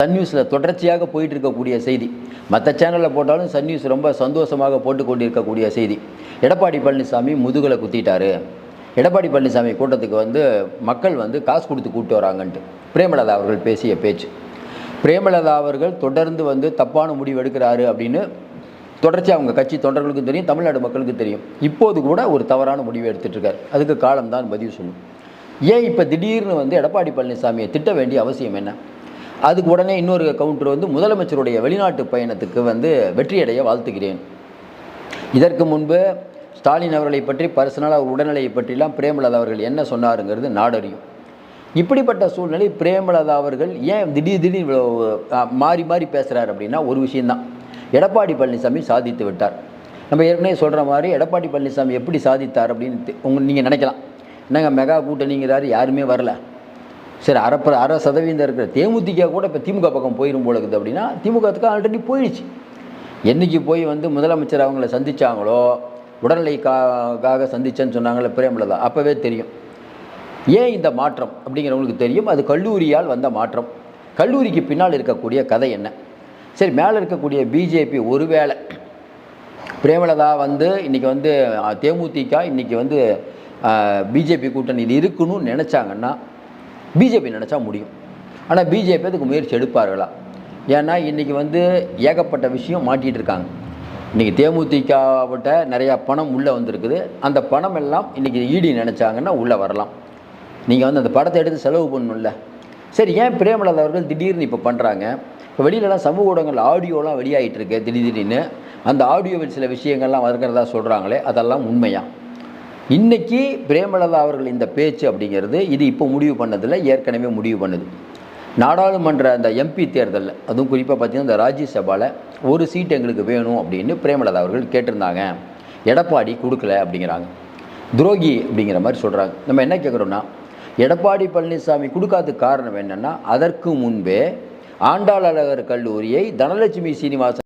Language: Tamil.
சன் நியூஸில் தொடர்ச்சியாக போயிட்டு இருக்கக்கூடிய செய்தி, மற்ற சேனலில் போட்டாலும் சன் நியூஸ் ரொம்ப சந்தோஷமாக போட்டு கொண்டிருக்கக்கூடிய செய்தி, எடப்பாடி பழனிசாமி முதுகலை குத்திட்டாரு. எடப்பாடி பழனிசாமி கூட்டத்துக்கு மக்கள் காசு கொடுத்து கூப்பிட்டு வராங்கன்ட்டு பிரேமலதா அவர்கள் பேசிய பேச்சு. பிரேமலதா அவர்கள் தொடர்ந்து தப்பான முடிவு எடுக்கிறாரு அப்படின்னு தொடர்ச்சி அவங்க கட்சி தொண்டர்களுக்கும் தெரியும், தமிழ்நாடு மக்களுக்கு தெரியும். இப்போது கூட ஒரு தவறான முடிவு எடுத்துகிட்டு இருக்கார். அதுக்கு காலம்தான் பதிவு சொல்லும். ஏன் இப்போ திடீர்னு எடப்பாடி பழனிசாமியை திட்ட வேண்டிய அவசியம் என்ன? அதுக்கு உடனே இன்னொரு கவுண்டர் முதலமைச்சருடைய வெளிநாட்டு பயணத்துக்கு வெற்றியடைய வாழ்த்துகிறேன். இதற்கு முன்பு ஸ்டாலின் அவர்களை பற்றி பர்சனலாக அவர் உடல்நிலையை பற்றிலாம் பிரேமலதா அவர்கள் என்ன சொன்னாருங்கிறது நாடறியும். இப்படிப்பட்ட சூழ்நிலை பிரேமலதா அவர்கள் ஏன் திடீர் மாறி மாறி பேசுகிறார் அப்படின்னா ஒரு விஷயந்தான், எடப்பாடி பழனிசாமி சாதித்து விட்டார். நம்ம ஏற்கனவே சொல்கிற மாதிரி எடப்பாடி பழனிசாமி எப்படி சாதித்தார் அப்படின்னு நீங்கள் நினைக்கலாம். என்னங்க மெகா கூட்டணிங்கிறாரு, யாருமே வரல. சரி, 1% இருக்கிற தேமுதிக கூட இப்போ திமுக பக்கம் போயிடும் போல இருக்குது அப்படின்னா, திமுகத்துக்கு ஆல்ரெடி போயிடுச்சு. என்றைக்கு போய் முதலமைச்சர் அவங்கள சந்தித்தாங்களோ, உடல்நிலைக்காக சந்திச்சேன்னு சொன்னாங்களே பிரேமலதா, அப்போவே தெரியும். ஏன் இந்த மாற்றம் அப்படிங்கிறவங்களுக்கு தெரியும். அது கல்லூரியால் வந்த மாற்றம். கல்லூரிக்கு பின்னால் இருக்கக்கூடிய கதை என்ன? சரி, மேலே இருக்கக்கூடிய பிஜேபி ஒருவேளை பிரேமலதா இன்றைக்கி தேமுதிக இன்றைக்கி பிஜேபி கூட்டணியில் இருக்கணும்னு நினச்சாங்கன்னா பிஜேபி நினச்சா முடியும். ஆனால் பிஜேபி அதுக்கு முயற்சி எடுப்பார்களா? ஏன்னா இன்றைக்கி ஏகப்பட்ட விஷயம் மாட்டிகிட்டு இருக்காங்க. இன்றைக்கி தேமுதிகவிட்ட நிறையா பணம் உள்ளே வந்திருக்குது. அந்த பணம் எல்லாம் இன்றைக்கி ஈடி நினச்சாங்கன்னா உள்ளே வரலாம். நீங்கள் அந்த படத்தை எடுத்து செலவு பண்ணணும்ல. சரி, ஏன் பிரேமலதா அவர்கள் திடீர்னு இப்போ பண்ணுறாங்க? இப்போ வெளியிலலாம் சமூக ஊடகங்கள் ஆடியோலாம் வெளியாகிட்டு இருக்கு திடீர்னு. அந்த ஆடியோவில் சில விஷயங்கள்லாம் வருகிறதா சொல்கிறாங்களே, அதெல்லாம் உண்மையா? இன்றைக்கி பிரேமலதா அவர்கள் இந்த பேச்சு அப்படிங்கிறது இது இப்போ முடிவு பண்ணதில்லை, ஏற்கனவே முடிவு பண்ணுது. நாடாளுமன்ற அந்த எம்பி தேர்தலில், அதுவும் குறிப்பாக பார்த்தீங்கன்னா இந்த ராஜ்யசபாவில் ஒரு சீட் எங்களுக்கு வேணும் அப்படின்னு பிரேமலதா அவர்கள் கேட்டிருந்தாங்க. எடப்பாடி கொடுக்கல அப்படிங்கிறாங்க. துரோகி அப்படிங்கிற மாதிரி சொல்கிறாங்க. நம்ம என்ன கேட்குறோன்னா, எடப்பாடி பழனிசாமி கொடுக்காததுக்கு காரணம் என்னென்னா, அதற்கு முன்பே ஆண்டாள் அழகர் கல்லூரியை தனலட்சுமி சீனிவாசன்